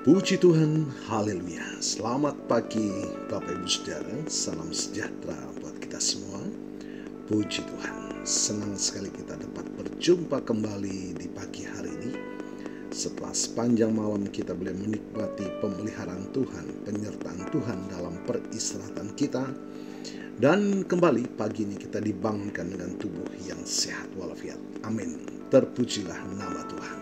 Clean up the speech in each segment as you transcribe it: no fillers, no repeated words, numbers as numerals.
Puji Tuhan, haleluya. Selamat pagi Bapak Ibu Saudara, salam sejahtera buat kita semua. Puji Tuhan, senang sekali kita dapat berjumpa kembali di pagi hari ini. Setelah sepanjang malam kita boleh menikmati pemeliharaan Tuhan, penyertaan Tuhan dalam peristirahatan kita. Dan kembali pagi ini kita dibangunkan dengan tubuh yang sehat walafiat. Amin. Terpujilah nama Tuhan.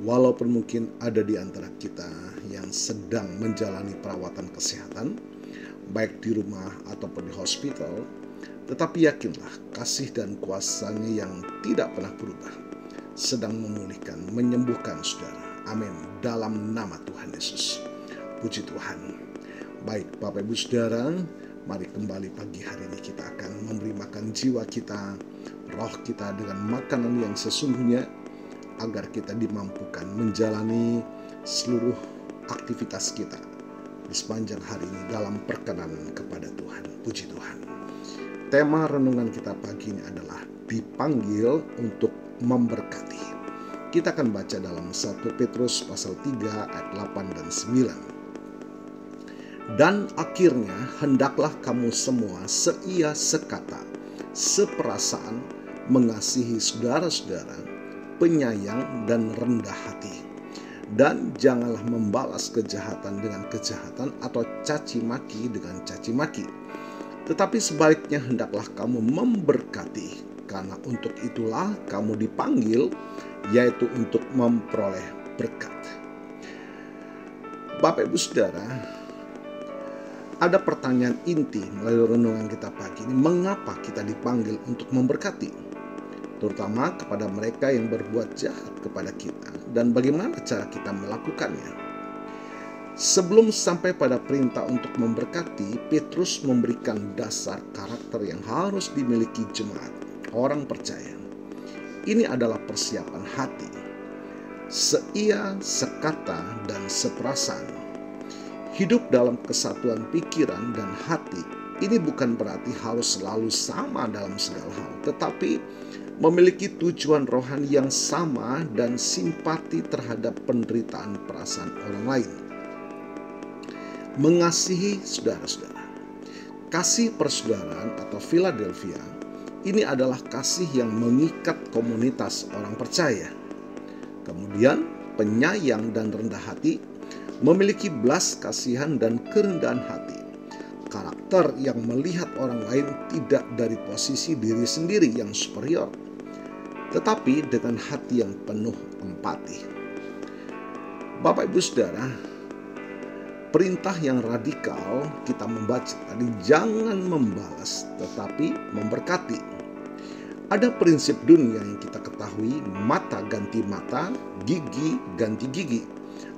Walaupun mungkin ada di antara kita yang sedang menjalani perawatan kesehatan, baik di rumah ataupun di hospital, tetapi yakinlah kasih dan kuasa-Nya yang tidak pernah berubah sedang memulihkan, menyembuhkan saudara. Amin. Dalam nama Tuhan Yesus. Puji Tuhan. Baik Bapak Ibu Saudara, mari kembali pagi hari ini kita akan memberi makan jiwa kita, roh kita dengan makanan yang sesungguhnya, agar kita dimampukan menjalani seluruh aktivitas kita di sepanjang hari ini dalam perkenanan kepada Tuhan. Puji Tuhan. Tema renungan kita pagi ini adalah dipanggil untuk memberkati. Kita akan baca dalam 1 Petrus pasal 3 ayat 8 dan 9. Dan akhirnya hendaklah kamu semua seia sekata, seperasaan, mengasihi saudara-saudara, penyayang dan rendah hati, dan janganlah membalas kejahatan dengan kejahatan atau caci maki dengan caci maki, tetapi sebaliknya hendaklah kamu memberkati, karena untuk itulah kamu dipanggil, yaitu untuk memperoleh berkat. Bapak Ibu Saudara, ada pertanyaan inti melalui renungan kita pagi ini, mengapa kita dipanggil untuk memberkati? Terutama kepada mereka yang berbuat jahat kepada kita, dan bagaimana cara kita melakukannya. Sebelum sampai pada perintah untuk memberkati, Petrus memberikan dasar karakter yang harus dimiliki jemaat, orang percaya. Ini adalah persiapan hati, seia, sekata, dan seperasaan. Hidup dalam kesatuan pikiran dan hati. Ini bukan berarti harus selalu sama dalam segala hal, tetapi memiliki tujuan rohani yang sama dan simpati terhadap penderitaan perasaan orang lain. Mengasihi saudara-saudara. Kasih persaudaraan atau Philadelphia ini adalah kasih yang mengikat komunitas orang percaya. Kemudian penyayang dan rendah hati, memiliki belas kasihan dan kerendahan hati. Karakter yang melihat orang lain tidak dari posisi diri sendiri yang superior, tetapi dengan hati yang penuh empati. Bapak Ibu Saudara, perintah yang radikal kita membaca tadi, jangan membalas tetapi memberkati. Ada prinsip dunia yang kita ketahui, mata ganti mata, gigi ganti gigi,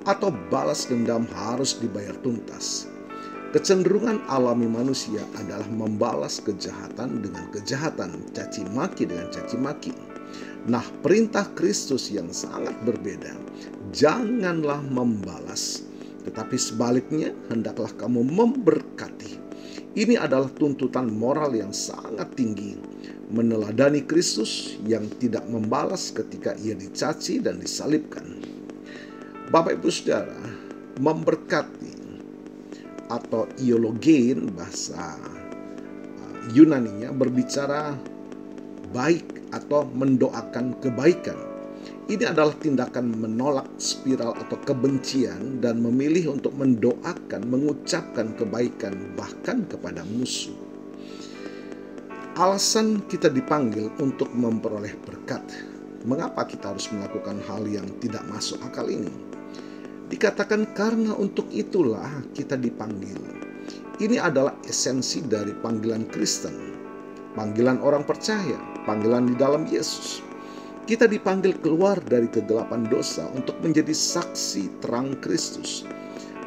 atau balas dendam harus dibayar tuntas. Kecenderungan alami manusia adalah membalas kejahatan dengan kejahatan, caci maki dengan caci maki. Nah, perintah Kristus yang sangat berbeda. Janganlah membalas, tetapi sebaliknya hendaklah kamu memberkati. Ini adalah tuntutan moral yang sangat tinggi, meneladani Kristus yang tidak membalas ketika ia dicaci dan disalibkan. Bapak Ibu Saudara, memberkati atau iologein bahasa Yunaninya berbicara baik atau mendoakan kebaikan. Ini adalah tindakan menolak spiral atau kebencian dan memilih untuk mendoakan, mengucapkan kebaikan bahkan kepada musuh. Alasan kita dipanggil untuk memperoleh berkat. Mengapa kita harus melakukan hal yang tidak masuk akal ini? Dikatakan karena untuk itulah kita dipanggil. Ini adalah esensi dari panggilan Kristen, panggilan orang percaya, panggilan di dalam Yesus. Kita dipanggil keluar dari kegelapan dosa untuk menjadi saksi terang Kristus.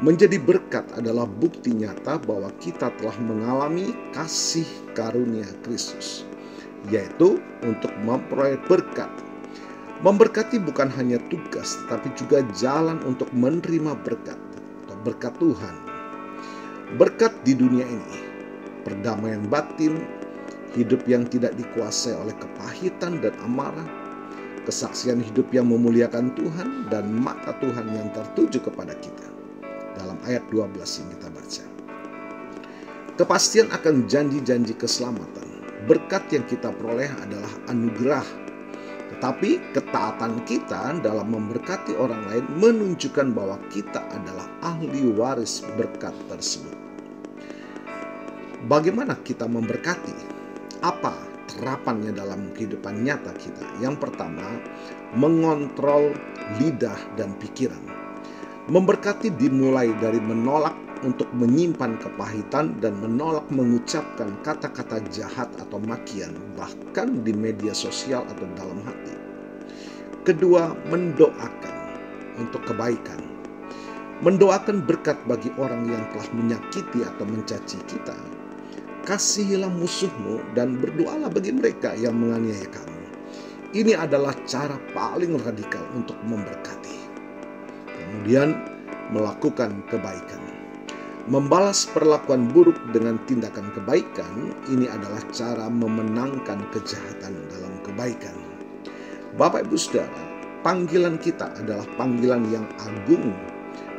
Menjadi berkat adalah bukti nyata bahwa kita telah mengalami kasih karunia Kristus, yaitu untuk memperoleh berkat. Memberkati bukan hanya tugas, tetapi juga jalan untuk menerima berkat atau berkat Tuhan. Berkat di dunia ini, perdamaian batin, hidup yang tidak dikuasai oleh kepahitan dan amarah, kesaksian hidup yang memuliakan Tuhan, dan mata Tuhan yang tertuju kepada kita. ayat 12 yang kita baca. Kepastian akan janji-janji keselamatan, berkat yang kita peroleh adalah anugerah. Tetapi ketaatan kita dalam memberkati orang lain menunjukkan bahwa kita adalah ahli waris berkat tersebut. Bagaimana kita memberkati? Apa terapannya dalam kehidupan nyata kita? Yang pertama, mengontrol lidah dan pikiran. Memberkati dimulai dari menolak untuk menyimpan kepahitan dan menolak mengucapkan kata-kata jahat atau makian, bahkan di media sosial atau dalam hati. Kedua, mendoakan untuk kebaikan. Mendoakan berkat bagi orang yang telah menyakiti atau mencaci kita. Kasihilah musuhmu dan berdoalah bagi mereka yang menganiaya kamu. Ini adalah cara paling radikal untuk memberkati. Kemudian, melakukan kebaikan. Membalas perlakuan buruk dengan tindakan kebaikan, ini adalah cara memenangkan kejahatan dalam kebaikan. Bapak Ibu Saudara, panggilan kita adalah panggilan yang agung,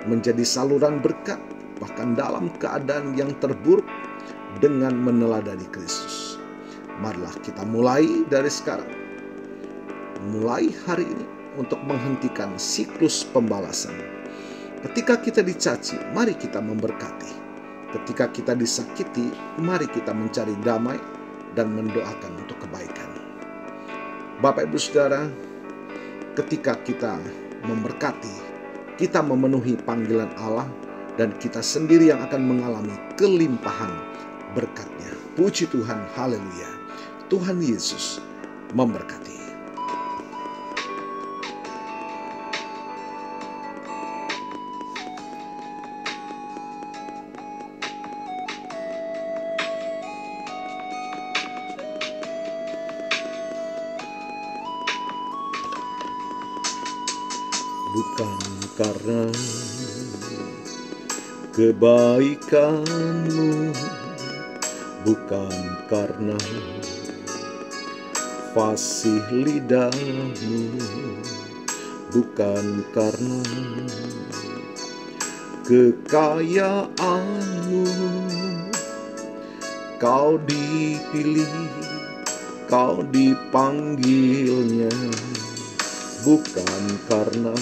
menjadi saluran berkat, bahkan dalam keadaan yang terburuk dengan meneladani Kristus. Marilah kita mulai dari sekarang, mulai hari ini untuk menghentikan siklus pembalasan. Ketika kita dicaci, mari kita memberkati. Ketika kita disakiti, mari kita mencari damai dan mendoakan untuk kebaikan. Bapak Ibu Saudara, ketika kita memberkati, kita memenuhi panggilan Allah dan kita sendiri yang akan mengalami kelimpahan berkat-Nya. Puji Tuhan, haleluya. Tuhan Yesus memberkati. Bukan karena kebaikanmu, bukan karena fasih lidahmu, bukan karena kekayaanmu, kau dipilih, kau dipanggilnya. Bukan karena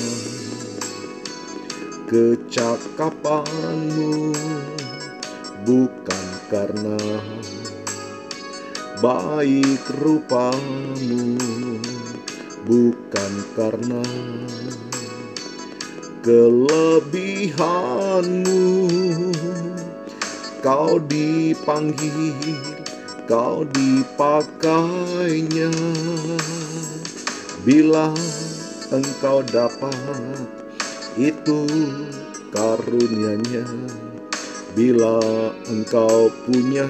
kecakapanmu, bukan karena baik rupamu, bukan karena kelebihanmu. Kau dipanggil, kau dipakainya. Bila engkau dapat, itu karunia-Nya. Bila engkau punya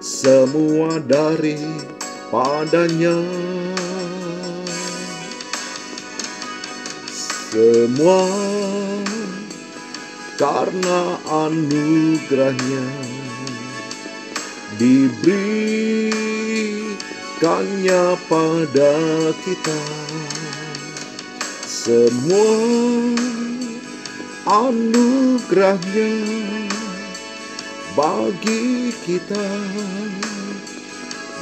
semua daripadanya, semua karena anugerah-Nya diberikannya pada kita. Semua anugerah-Nya bagi kita.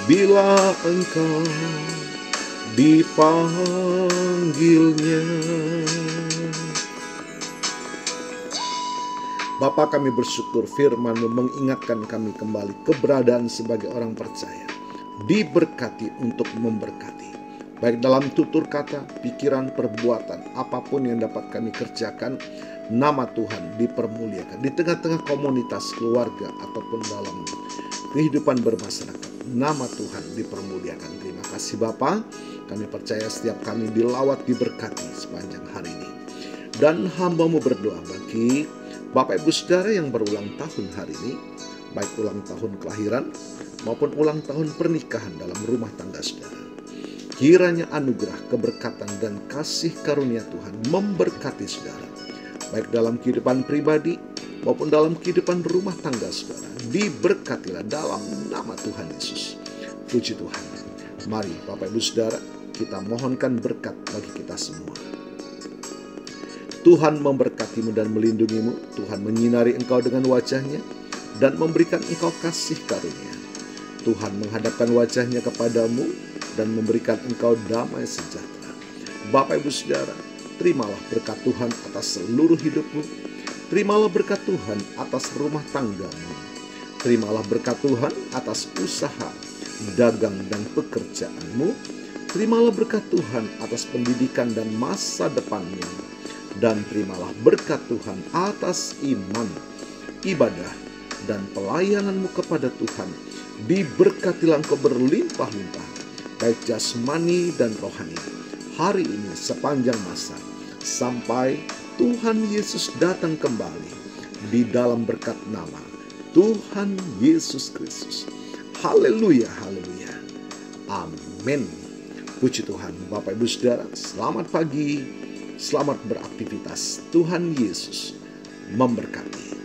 Bila engkau dipanggilnya. Bapa, kami bersyukur firman-Mu mengingatkan kami kembali keberadaan sebagai orang percaya, diberkati untuk memberkati. Baik dalam tutur kata, pikiran, perbuatan, apapun yang dapat kami kerjakan, nama Tuhan dipermuliakan. Di tengah-tengah komunitas, keluarga, ataupun dalam kehidupan bermasyarakat, nama Tuhan dipermuliakan. Terima kasih Bapa, kami percaya setiap kami dilawat, diberkati sepanjang hari ini. Dan hamba-Mu berdoa bagi Bapak Ibu Saudara yang berulang tahun hari ini, baik ulang tahun kelahiran maupun ulang tahun pernikahan dalam rumah tangga saudara. Kiranya anugerah, keberkatan, dan kasih karunia Tuhan memberkati saudara, baik dalam kehidupan pribadi maupun dalam kehidupan rumah tangga saudara. Diberkatilah dalam nama Tuhan Yesus. Puji Tuhan. Mari Bapak Ibu Saudara, kita mohonkan berkat bagi kita semua. Tuhan memberkatimu dan melindungimu. Tuhan menyinari engkau dengan wajah-Nya dan memberikan engkau kasih karunia. Tuhan menghadapkan wajah-Nya kepadamu dan memberikan engkau damai sejahtera. Bapak, Ibu, Saudara, terimalah berkat Tuhan atas seluruh hidupmu. Terimalah berkat Tuhan atas rumah tanggamu. Terimalah berkat Tuhan atas usaha, dagang, dan pekerjaanmu. Terimalah berkat Tuhan atas pendidikan dan masa depanmu. Dan terimalah berkat Tuhan atas iman, ibadah, dan pelayananmu kepada Tuhan. Diberkatilah engkau berlimpah-limpah, baik jasmani dan rohani, hari ini sepanjang masa, sampai Tuhan Yesus datang kembali di dalam berkat nama Tuhan Yesus Kristus. Haleluya, haleluya. Amin. Puji Tuhan. Bapak, Ibu, Saudara, selamat pagi. Selamat beraktivitas. Tuhan Yesus memberkati.